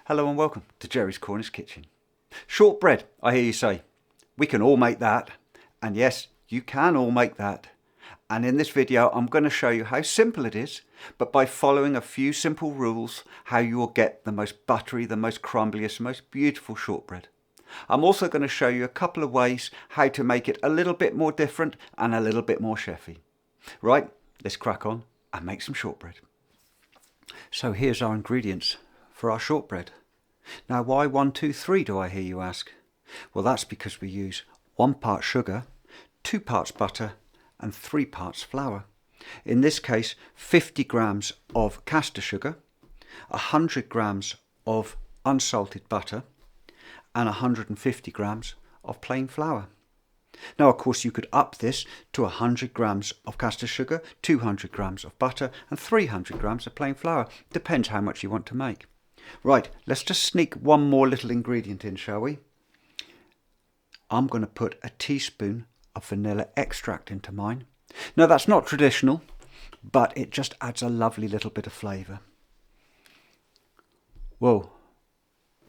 Hello and welcome to Jerry's Cornish Kitchen. Shortbread, I hear you say. We can all make that. And yes, you can all make that. And in this video, I'm going to show you how simple it is, but by following a few simple rules, how you will get the most buttery, the most crumbliest, most beautiful shortbread. I'm also going to show you a couple of ways how to make it a little bit more different and a little bit more chefy. Right, let's crack on and make some shortbread. So here's our ingredients for our shortbread. Now why 1, 2, 3 do I hear you ask? Well, that's because we use 1 part sugar, 2 parts butter and 3 parts flour. In this case 50 grams of caster sugar, 100 grams of unsalted butter and 150 grams of plain flour. Now of course you could up this to 100 grams of caster sugar, 200 grams of butter and 300 grams of plain flour. Depends how much you want to make. Right, let's just sneak one more little ingredient in, shall we? I'm going to put a teaspoon of vanilla extract into mine. Now that's not traditional, but it just adds a lovely little bit of flavour. Whoa,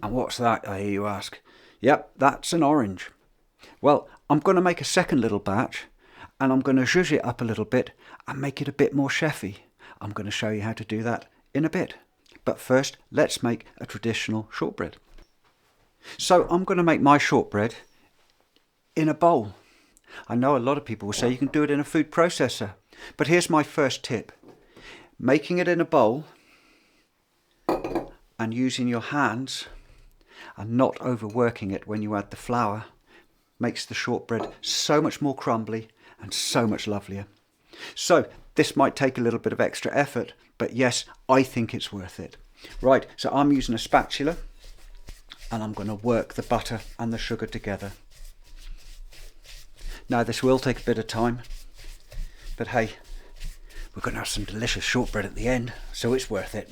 and what's that, I hear you ask? Yep, that's an orange. Well, I'm going to make a second little batch and I'm going to zhuzh it up a little bit and make it a bit more chefy. I'm going to show you how to do that in a bit. But first, let's make a traditional shortbread. So I'm going to make my shortbread in a bowl. I know a lot of people will say you can do it in a food processor, but here's my first tip. Making it in a bowl and using your hands and not overworking it when you add the flour makes the shortbread so much more crumbly and so much lovelier. So this might take a little bit of extra effort, but yes, I think it's worth it. Right, so I'm using a spatula and I'm going to work the butter and the sugar together. Now this will take a bit of time, but hey, we're going to have some delicious shortbread at the end, so it's worth it.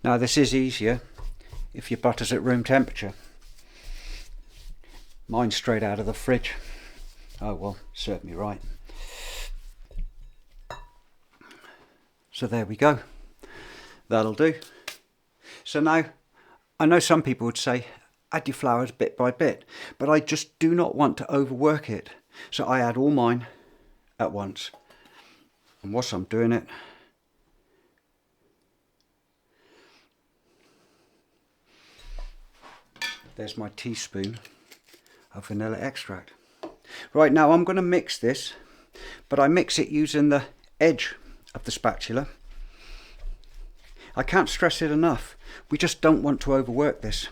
Now this is easier if your butter's at room temperature. Mine's straight out of the fridge. Oh well, serve me right. So there we go. That'll do. So now, I know some people would say, add your flour bit by bit, but I just do not want to overwork it. So I add all mine at once. And whilst I'm doing it, there's my teaspoon of vanilla extract. Right, now I'm going to mix this, but I mix it using the edge of the spatula. I can't stress it enough. We just don't want to overwork this.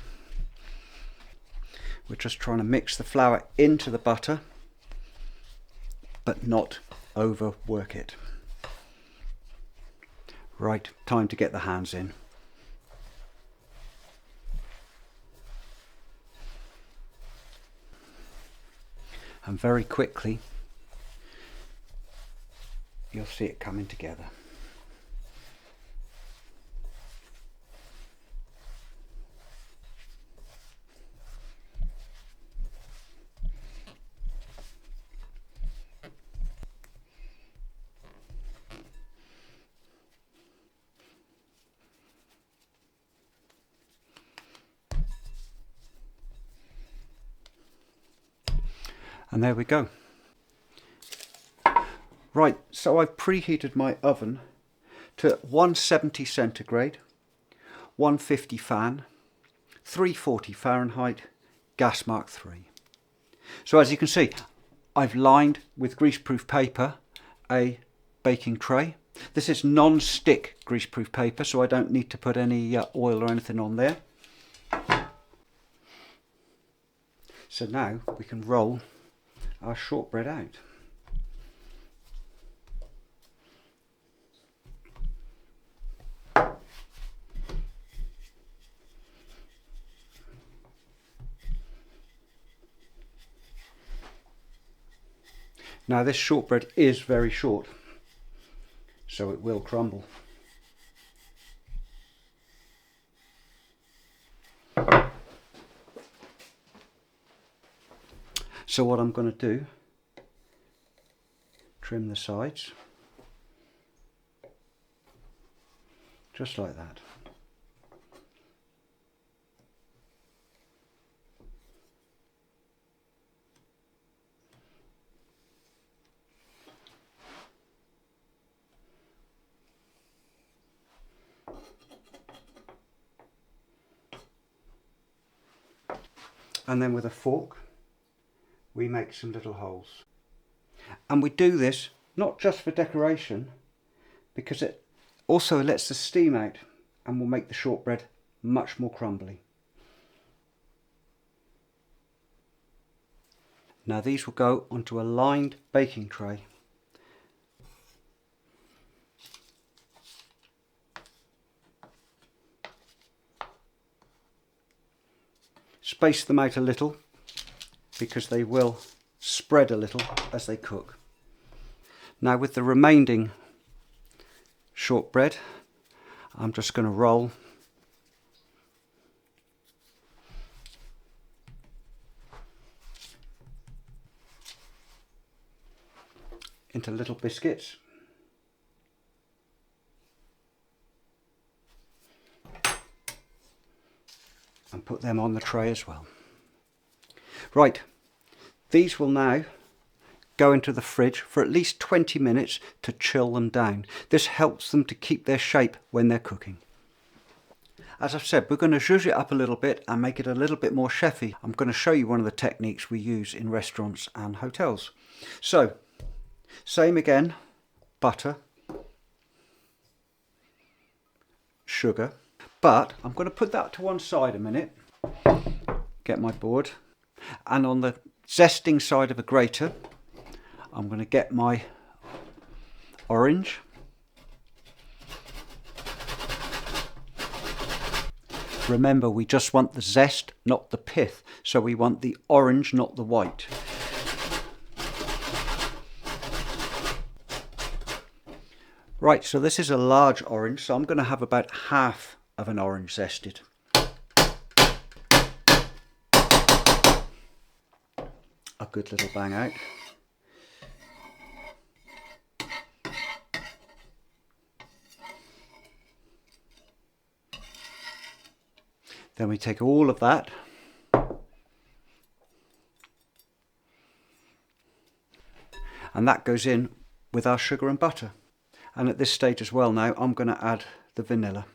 We're just trying to mix the flour into the butter, but not overwork it. Right, time to get the hands in. And very quickly, you'll see it coming together. And there we go. Right, so I've preheated my oven to 170 centigrade, 150 fan, 340 Fahrenheit, gas mark 3. So as you can see, I've lined with greaseproof paper a baking tray. This is non-stick greaseproof paper, so I don't need to put any oil or anything on there. So now we can roll our shortbread out. Now this shortbread is very short, so it will crumble. So what I'm going to do, trim the sides, just like that. And then with a fork, we make some little holes. And we do this not just for decoration, because it also lets the steam out and will make the shortbread much more crumbly. Now these will go onto a lined baking tray. Space them out a little because they will spread a little as they cook. Now with the remaining shortbread, I'm just going to roll into little biscuits. And put them on the tray as well. Right, these will now go into the fridge for at least 20 minutes to chill them down. This helps them to keep their shape when they're cooking. As I've said, we're going to zhuzh it up a little bit and make it a little bit more chefy. I'm going to show you one of the techniques we use in restaurants and hotels. So, same again, butter, sugar, but I'm going to put that to one side a minute, get my board, and on the zesting side of a grater, I'm going to get my orange, remember we just want the zest, not the pith, so we want the orange, not the white. Right, so this is a large orange, so I'm going to have about half of an orange zested. A good little bang out. Then we take all of that and that goes in with our sugar and butter. And at this stage as well now, I'm going to add the vanilla.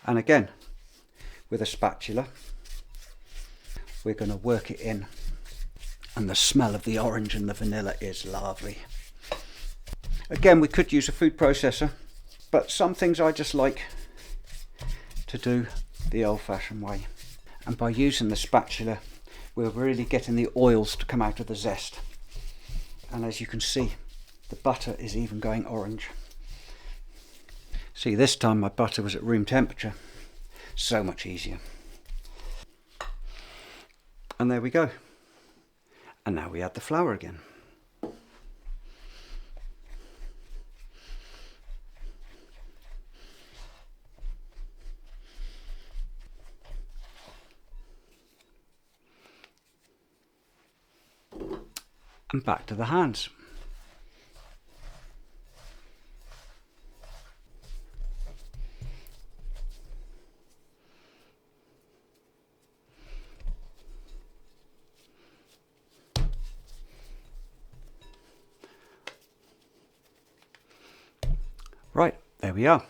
And again, with a spatula, we're going to work it in. And the smell of the orange and the vanilla is lovely. Again, we could use a food processor, but some things I just like to do the old-fashioned way. And by using the spatula, we're really getting the oils to come out of the zest. And as you can see, the butter is even going orange. See, this time my butter was at room temperature. So much easier. And there we go. And now we add the flour again. And back to the hands. Right, there we are.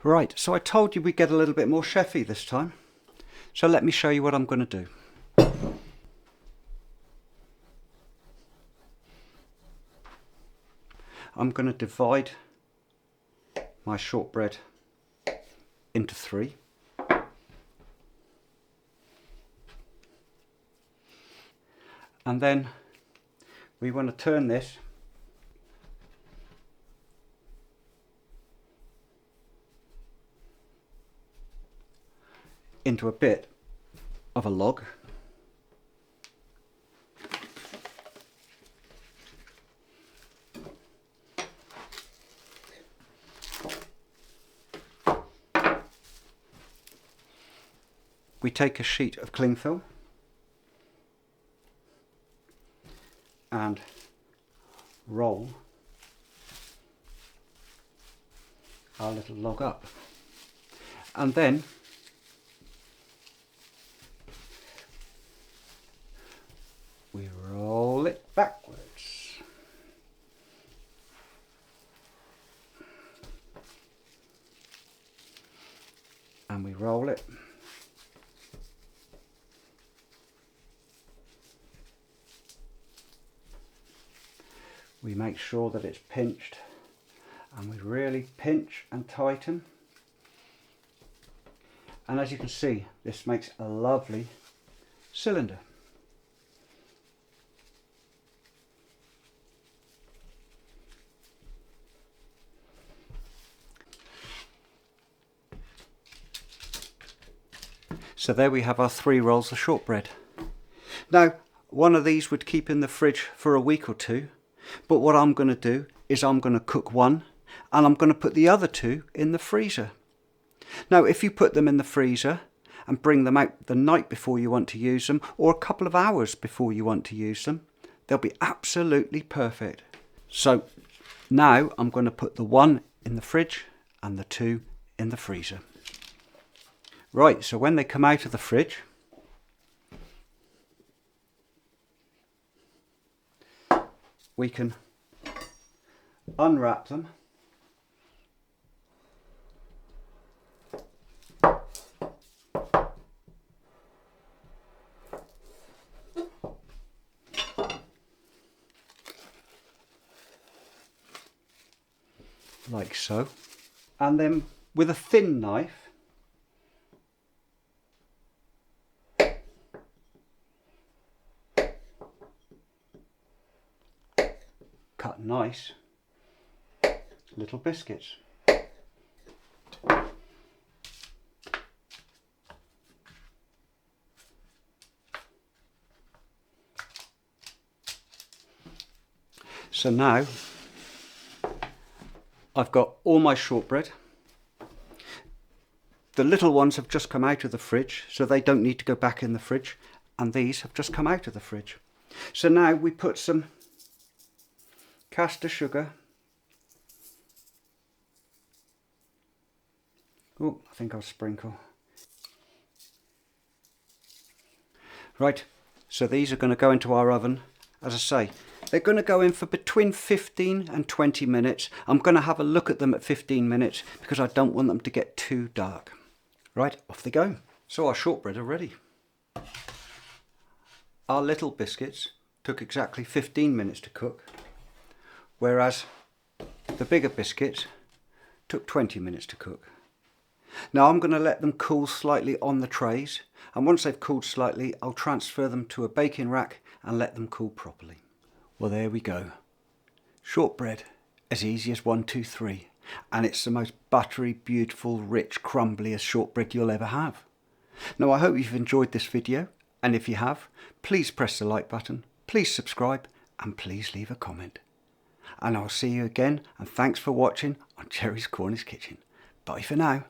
Right, so I told you we'd get a little bit more chefy this time. So let me show you what I'm going to do. I'm going to divide my shortbread into 3. And then we want to turn this into a bit of a log. We take a sheet of cling film and roll our little log up, and then we roll it backwards. we make sure that it's pinched, and we really pinch and tighten. And as you can see, this makes a lovely cylinder. So there we have our 3 rolls of shortbread. Now, one of these would keep in the fridge for a week or 2, but what I'm going to do is I'm going to cook one and I'm going to put the other 2 in the freezer. Now, if you put them in the freezer and bring them out the night before you want to use them, or a couple of hours before you want to use them, they'll be absolutely perfect. So now I'm going to put the 1 in the fridge and the 2 in the freezer. Right, so when they come out of the fridge, we can unwrap them . Like so, and then with a thin knife cut nice little biscuits. So now I've got all my shortbread. The little ones have just come out of the fridge, so they don't need to go back in the fridge, and these have just come out of the fridge. So now we put some caster sugar. Oh, I think I'll sprinkle. Right, so these are going to go into our oven. As I say, they're going to go in for between 15 and 20 minutes. I'm going to have a look at them at 15 minutes because I don't want them to get too dark. Right, off they go. So our shortbread are ready. Our little biscuits took exactly 15 minutes to cook, whereas the bigger biscuits took 20 minutes to cook. Now I'm going to let them cool slightly on the trays, and once they've cooled slightly, I'll transfer them to a baking rack and let them cool properly. Well, there we go. Shortbread, as easy as 1, 2, 3. And it's the most buttery, beautiful, rich, crumbliest shortbread you'll ever have. Now I hope you've enjoyed this video, and if you have, please press the like button, please subscribe, and please leave a comment. And I'll see you again, and thanks for watching on Jerry's Cornish Kitchen. Bye for now.